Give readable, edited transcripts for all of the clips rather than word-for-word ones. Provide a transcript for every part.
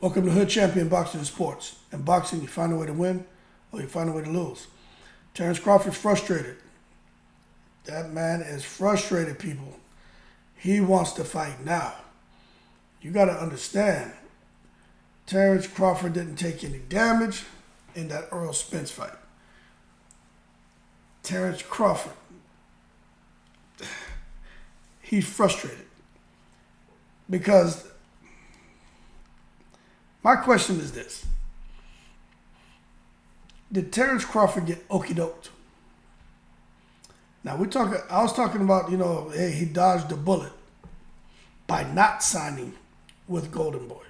Welcome to Hood Champion Boxing and Sports. In boxing, you find a way to win or you find a way to lose. Terence Crawford's frustrated. That man is frustrated, people. He wants to fight now. You got to understand, Terence Crawford didn't take any damage in that Errol Spence fight. Terence Crawford, he's frustrated because my question is this. Did Terence Crawford get okey-doked? Now, I was talking about, hey, he dodged a bullet by not signing with Golden Boy.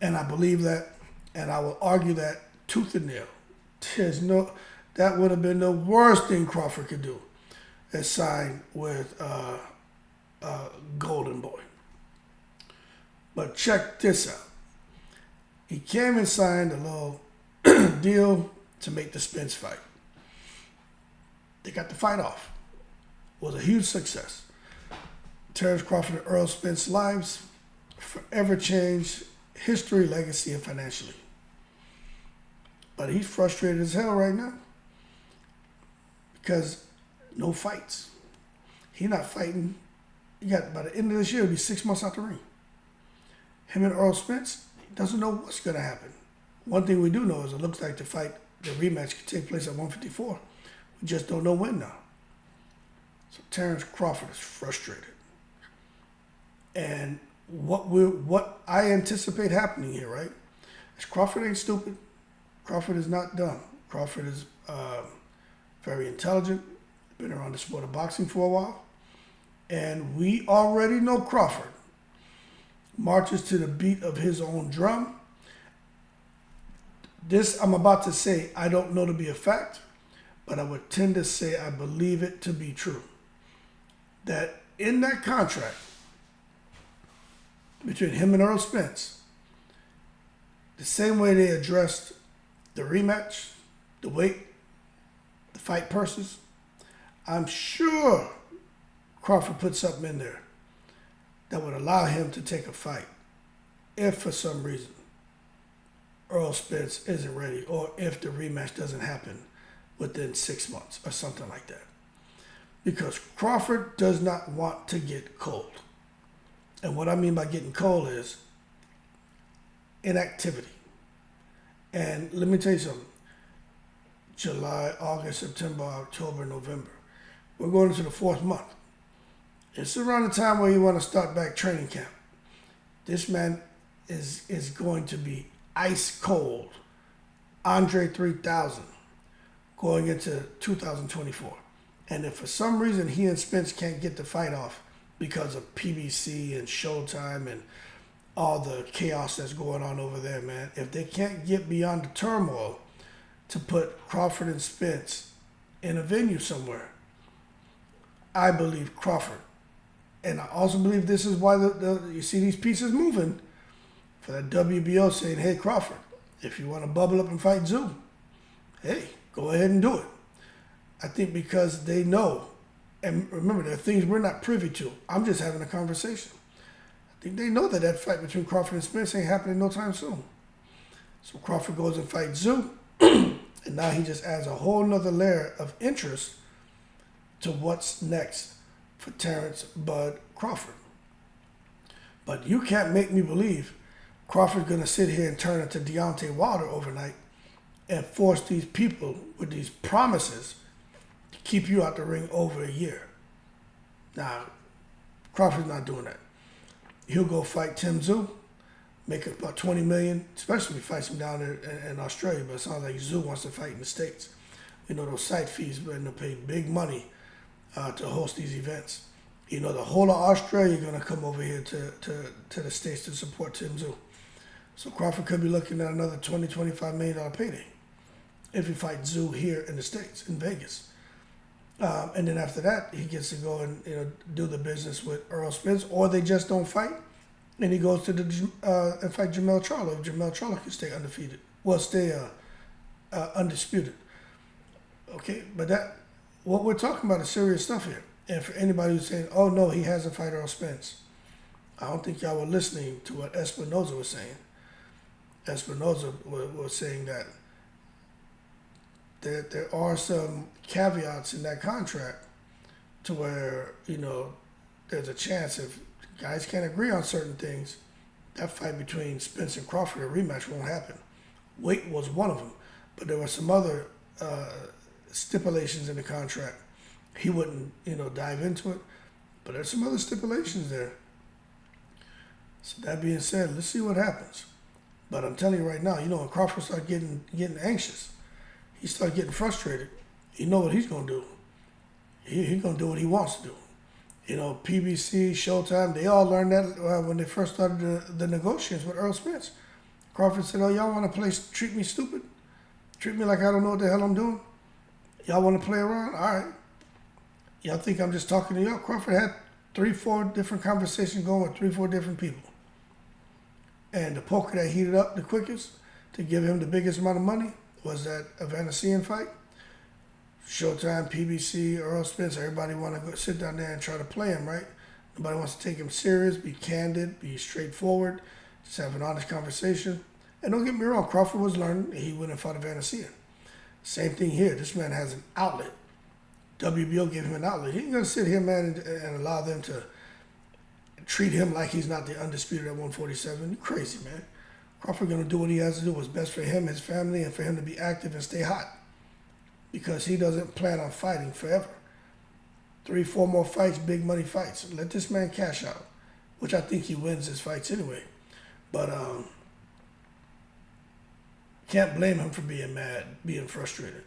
And I believe that, and I will argue that tooth and nail. That would have been the worst thing Crawford could do, is sign with Golden Boy. But check this out. He came and signed a little deal to make the Spence fight. They got the fight off. It was a huge success. Terence Crawford and Errol Spence's lives forever changed, history, legacy, and financially. But he's frustrated as hell right now because no fights. He's not fighting. By the end of this year, it'll be 6 months out the ring. Him and Errol Spence, he doesn't know what's going to happen. One thing we do know is it looks like the rematch could take place at 154. We just don't know when now. So Terence Crawford is frustrated. And what I anticipate happening here, right, is Crawford ain't stupid. Crawford is not dumb. Crawford is very intelligent, been around the sport of boxing for a while. And we already know Crawford marches to the beat of his own drum. This I'm about to say, I don't know to be a fact, but I would tend to say I believe it to be true. That in that contract between him and Errol Spence, the same way they addressed the rematch, the weight, the fight purses, I'm sure Crawford put something in there that would allow him to take a fight if for some reason Errol Spence isn't ready or if the rematch doesn't happen within 6 months or something like that. Because Crawford does not want to get cold. And what I mean by getting cold is inactivity. And let me tell you something. July, August, September, October, November. We're going into the 4th month. It's around the time where you want to start back training camp. This man is going to be ice cold. Andre 3000 going into 2024. And if for some reason he and Spence can't get the fight off because of PBC and Showtime and all the chaos that's going on over there, man, if they can't get beyond the turmoil to put Crawford and Spence in a venue somewhere, I believe Crawford. And I also believe this is why you see these pieces moving for that WBO saying, hey, Crawford, if you want to bubble up and fight Zoo, hey, go ahead and do it. I think because they know, and remember, there are things we're not privy to. I'm just having a conversation. I think they know that fight between Crawford and Spence ain't happening no time soon. So Crawford goes and fights Zoo, and now he just adds a whole nother layer of interest to what's next for Terence Bud Crawford. But you can't make me believe Crawford's going to sit here and turn into Deontay Wilder overnight and force these people with these promises to keep you out the ring over a year. Now, Crawford's not doing that. He'll go fight Tim Tszyu, make about $20 million, especially if he fights him down there in Australia, but it sounds like Tszyu wants to fight in the States. Those site fees, but they'll pay big money to host these events. The whole of Australia going to come over here to the States to support Tim Tszyu. So Crawford could be looking at another $20, $25 million payday if he fights Tszyu here in the States, in Vegas. And then after that, he gets to go and do the business with Errol Spence, or they just don't fight, and he goes to and fight Jermell Charlo if Jermell Charlo can stay undefeated, stay undisputed. Okay, but what we're talking about is serious stuff here. And for anybody who's saying, oh no, he hasn't fight Errol Spence, I don't think y'all were listening to what Espinoza was saying. Espinoza was saying that there are some caveats in that contract to where, there's a chance if guys can't agree on certain things, that fight between Spence and Crawford, a rematch, won't happen. Weight was one of them, but there were some other stipulations in the contract. He wouldn't, dive into it, but there's some other stipulations there. So that being said, let's see what happens. But I'm telling you right now, when Crawford started getting anxious, he started getting frustrated. You know what he's gonna do? He's gonna do what he wants to do. PBC, Showtime, they all learned that when they first started the negotiations with Earl Spence. Crawford said, "Oh, y'all want to treat me stupid? Treat me like I don't know what the hell I'm doing? Y'all want to play around? All right. Y'all think I'm just talking to y'all?" Crawford had 3-4 different conversations going with 3-4 different people. And the poker that heated up the quickest to give him the biggest amount of money was that Evanescence fight. Showtime, PBC, Earl Spence, everybody want to go sit down there and try to play him, right? Nobody wants to take him serious, be candid, be straightforward, just have an honest conversation. And don't get me wrong, Crawford was learning. He went and fought Evanescence. Same thing here. This man has an outlet. WBO gave him an outlet. He ain't going to sit here, man, and allow them to treat him like he's not the undisputed at 147. You crazy, man. Crawford going to do what he has to do. What's best for him, his family, and for him to be active and stay hot. Because he doesn't plan on fighting forever. 3-4 more fights, big money fights. Let this man cash out, which I think he wins his fights anyway. But can't blame him for being mad, being frustrated.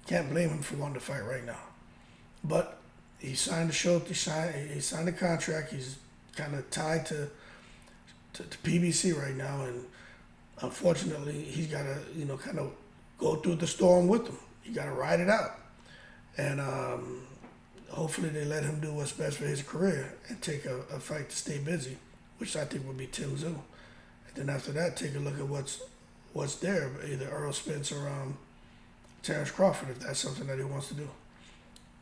Can't blame him for wanting to fight right now. But he signed he signed a contract. He's kind of tied to PBC right now, and unfortunately, he's got to kind of go through the storm with them. You got to ride it out. And hopefully they let him do what's best for his career and take a fight to stay busy, which I think would be Tim Tszyu. And then after that, take a look at what's there, either Earl Spence or Terence Crawford, if that's something that he wants to do.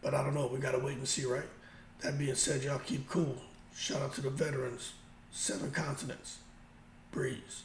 But I don't know. We got to wait and see, right? That being said, y'all keep cool. Shout out to the veterans. 7 continents. Breeze.